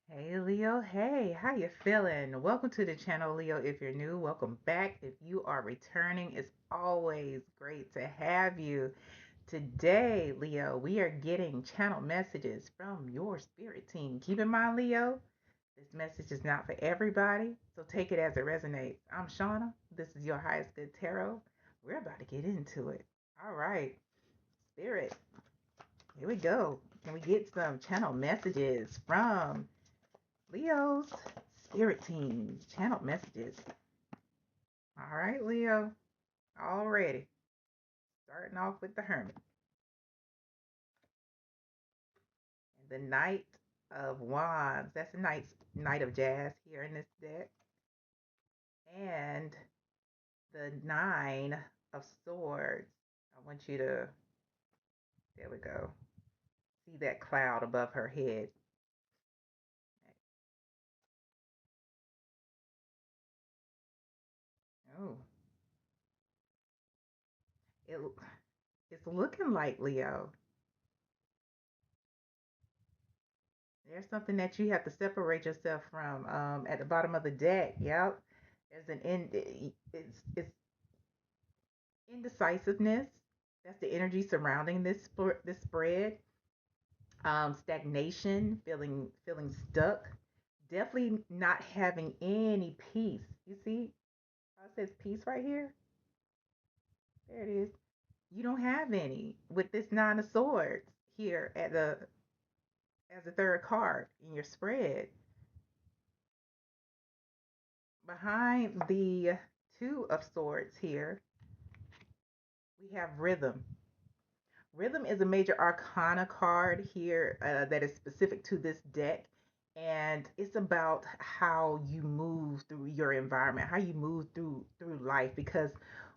Hey Leo, hey, how you feeling? Welcome to the channel, Leo. If you're new, welcome back. If you are returning, it's always great to have you. Today, Leo, we are getting channel messages from your spirit team. Keep in mind, Leo, this message is not for everybody, so take it as it resonates. I'm Shauna. This is your highest good tarot. We're about to get into it. All right, spirit, here we go. Can we get some channel messages from Leo's spirit teams, channel messages. All right, Leo, already starting off with the Hermit. The Knight of Wands. That's the Knight of Jazz here in this deck. And the Nine of Swords. I want you to, there we go, see that cloud above her head. Oh, it, it's looking like Leo. There's something that you have to separate yourself from at the bottom of the deck. Yep. There's an in it's indecisiveness. That's the energy surrounding this spread. Stagnation, feeling stuck. Definitely not having any peace. You see how it says peace right here? There it is. You don't have any with this nine of swords here at the as the third card in your spread. Behind the two of swords here, we have rhythm. Rhythm is a major arcana card here that is specific to this deck. And it's about how you move through your environment, how you move through life. Because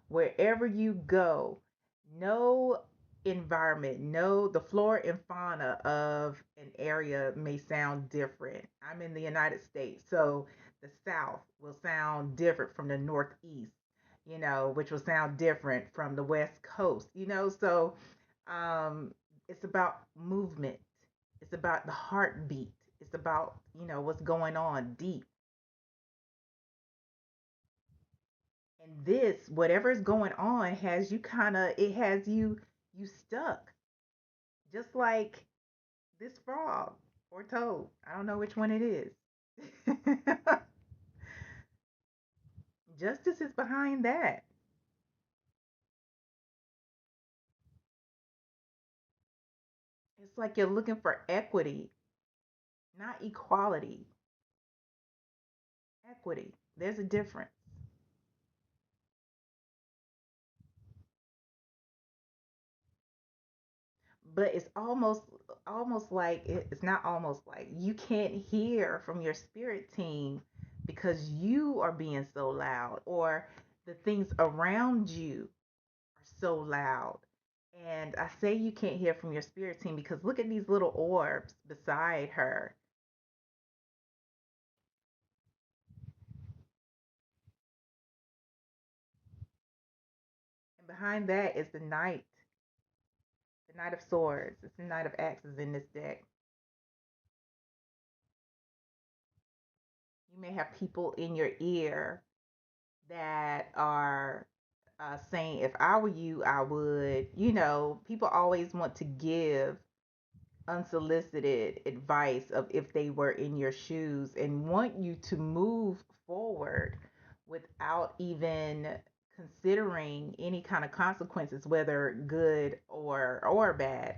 wherever you go, no environment, no the flora and fauna of an area may sound different. I'm in the United States, so the South will sound different from the Northeast, which will sound different from the West Coast, so um, it's about movement. It's about the heartbeat. It's about, what's going on deep. And this, whatever is going on, has you it has you stuck. Just like this frog or toad. I don't know which one it is. Justice is behind that. It's like you're looking for equity, not equality. Equity. There's a difference. But it's almost like it's not almost like you can't hear from your spirit team because you are being so loud, or the things around you are so loud. And I say you can't hear from your spirit team because look at these little orbs beside her. And behind that is the Knight of Swords. It's the Knight of Axes in this deck. You may have people in your ear that are saying, if I were you, I would. People always want to give unsolicited advice of if they were in your shoes and want you to move forward without even considering any kind of consequences, whether good or bad.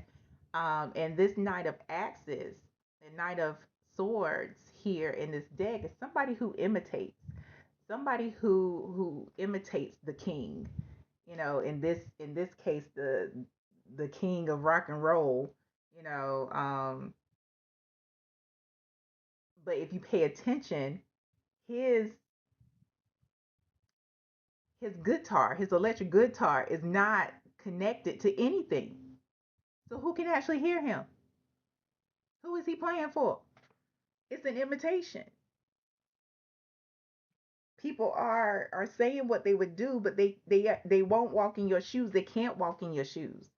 And this Knight of Axes, the Knight of Swords here in this deck is somebody who imitates, somebody who imitates the king. In this case, the king of rock and roll. You know, um, but if you pay attention, his his guitar, his electric guitar, is not connected to anything. So who can actually hear him? Who is he playing for? It's an imitation. People are saying what they would do, but they won't walk in your shoes. They can't walk in your shoes.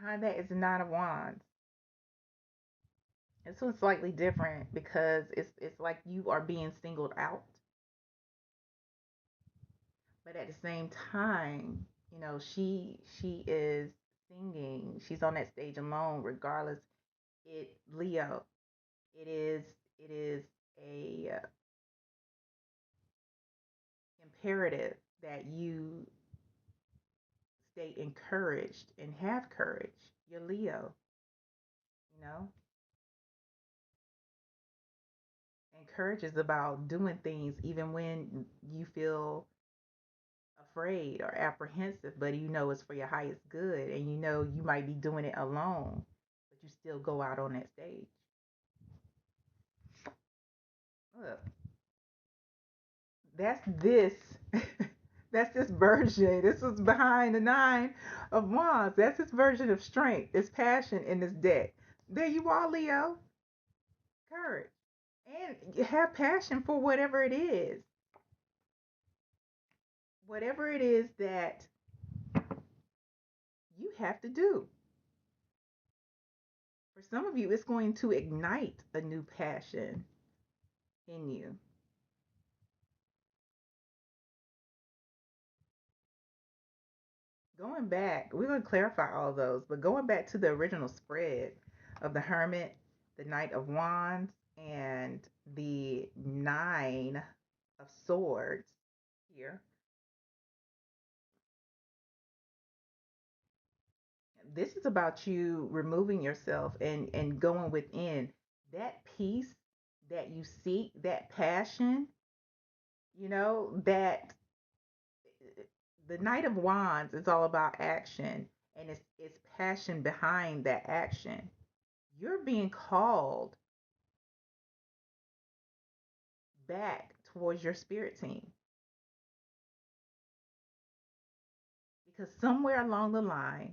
Behind that is the Nine of Wands. This one's slightly different because it's like you are being singled out, but at the same time, she is singing. She's on that stage alone, regardless. It Leo. It is a imperative that you stay encouraged and have courage. You're Leo, you know. And courage is about doing things even when you feel afraid or apprehensive, but you know it's for your highest good, and you know you might be doing it alone, but you still go out on that stage. Look, that's this. That's this version. This was behind the Nine of Wands. That's his version of strength. It's passion in this deck. There you are, Leo. Courage. And you have passion for whatever it is. Whatever it is that you have to do. For some of you, it's going to ignite a new passion in you. Going back, we're going to clarify all those, but going back to the original spread of the Hermit, the Knight of Wands, and the Nine of Swords here, this is about you removing yourself and going within that peace that you seek, that passion, that the Knight of Wands is all about action, and it's passion behind that action. You're being called back towards your spirit team because somewhere along the line,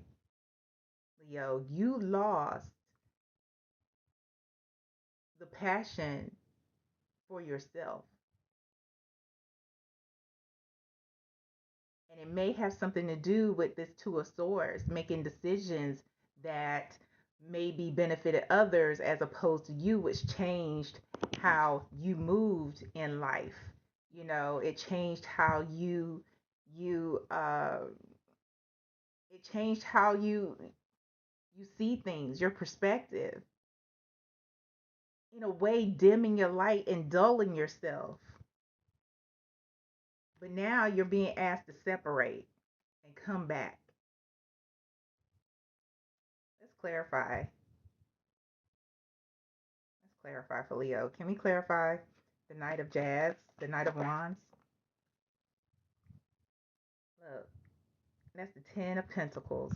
Leo, you lost the passion for yourself. And it may have something to do with this Two of Swords, making decisions that maybe benefited others as opposed to you, which changed how you moved in life. It changed how you it changed how you see things, your perspective, in a way dimming your light and dulling yourself. But now you're being asked to separate and come back. Let's clarify. Let's clarify for Leo. Can we clarify the Knight of Jazz, the Knight of Wands? Look, that's the Ten of Pentacles.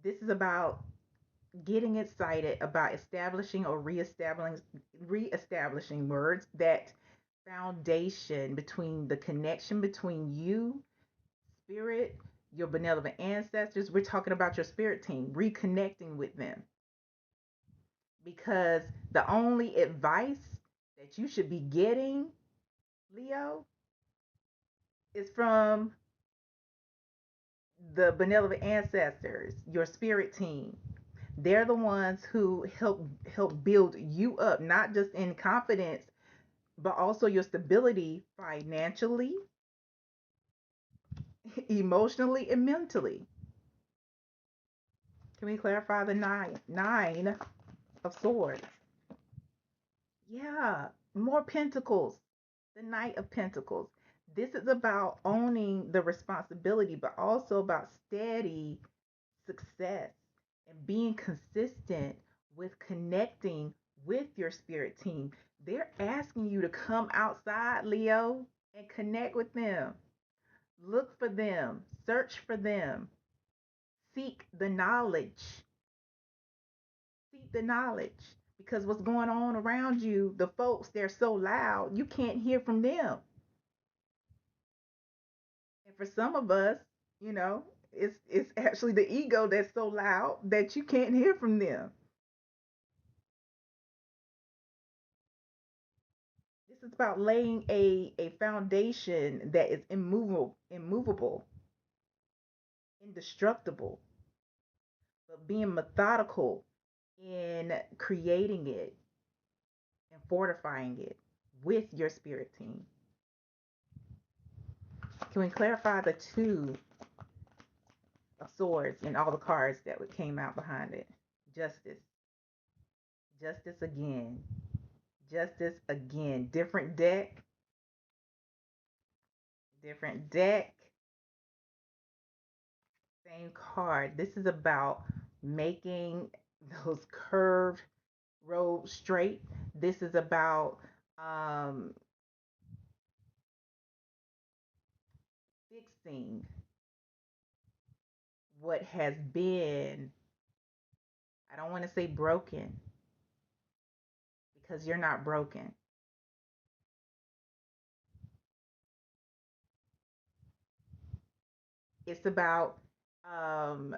This is about getting excited about establishing or reestablishing words, that foundation between the connection between you, spirit, your benevolent ancestors. We're talking about your spirit team, reconnecting with them. Because the only advice that you should be getting, Leo, is from the benevolent ancestors, your spirit team. They're the ones who help build you up, not just in confidence, but also your stability financially, emotionally, and mentally. Can we clarify the nine of swords? Yeah, more pentacles. The Knight of Pentacles. This is about owning the responsibility, but also about steady success and being consistent with connecting with your spirit team. They're asking you to come outside, Leo, and connect with them. Look for them, search for them, seek the knowledge. Seek the knowledge. Because what's going on around you, the folks, they're so loud, you can't hear from them. And for some of us, it's actually the ego that's so loud that you can't hear from them. This is about laying a foundation that is immovable, indestructible. but being methodical in creating it and fortifying it with your spirit team. Can we clarify the two of swords and all the cards that came out behind it? Justice. Justice again. Justice again. Different deck. Different deck. Same card. This is about making those curved roads straight. This is about um, fixing what has been, I don't want to say broken, because you're not broken. It's about um,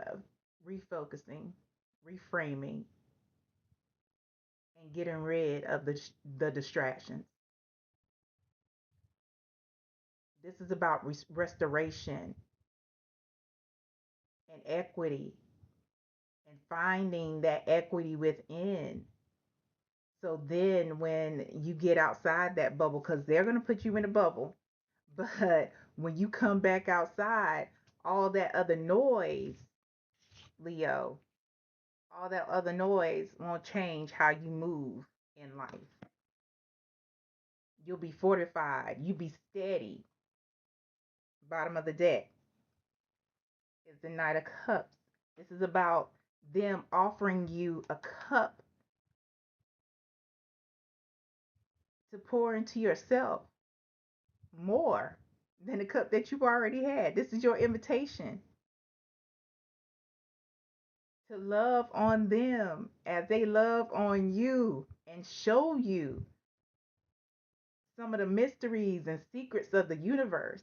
refocusing, reframing, and getting rid of the distractions. This is about restoration and equity and finding that equity within. So then when you get outside that bubble, because they're going to put you in a bubble, but when you come back outside, all that other noise, Leo, all that other noise won't change how you move in life. You'll be fortified. You'll be steady. Bottom of the deck is the Knight of Cups. This is about them offering you a cup to pour into yourself more than the cup that you've already had. This is your invitation to love on them as they love on you and show you some of the mysteries and secrets of the universe.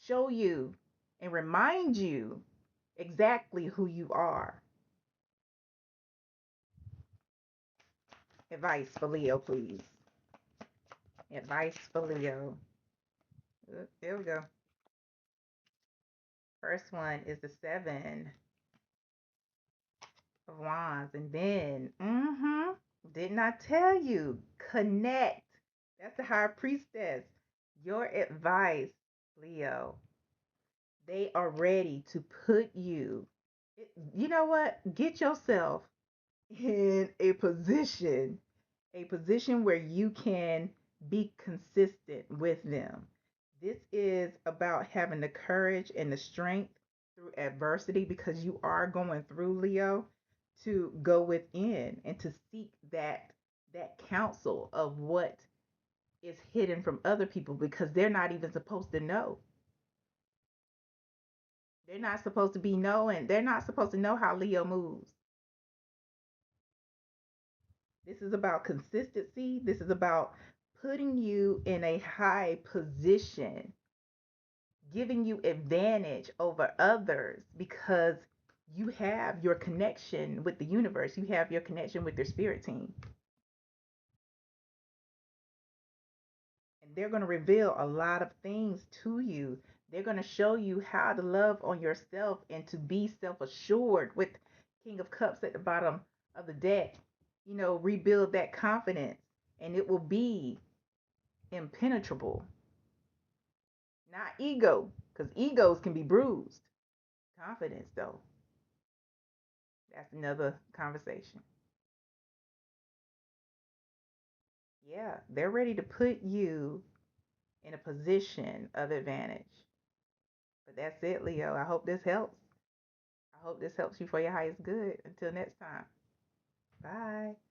Show you and remind you exactly who you are. Advice for Leo, please. Advice for Leo. There we go. First one is the Seven of Wands. And then, didn't I tell you? Connect. That's the High Priestess. Your advice, Leo. They are ready to put you, you know what? Get yourself in a position where you can be consistent with them. This is about having the courage and the strength through adversity, because you are going through, Leo, to go within and to seek that counsel of what is hidden from other people, because they're not even supposed to know. They're not supposed to be knowing. They're not supposed to know how Leo moves. This is about consistency. This is about putting you in a high position, giving you advantage over others, because you have your connection with the universe. You have your connection with your spirit team. And they're going to reveal a lot of things to you. They're going to show you how to love on yourself and to be self assured with King of Cups at the bottom of the deck. You know, rebuild that confidence, and it will be impenetrable. Not ego, because egos can be bruised. Confidence, though, that's another conversation. Yeah, they're ready to put you in a position of advantage. But that's it, Leo. I hope this helps. I hope this helps you for your highest good. Until next time. Bye.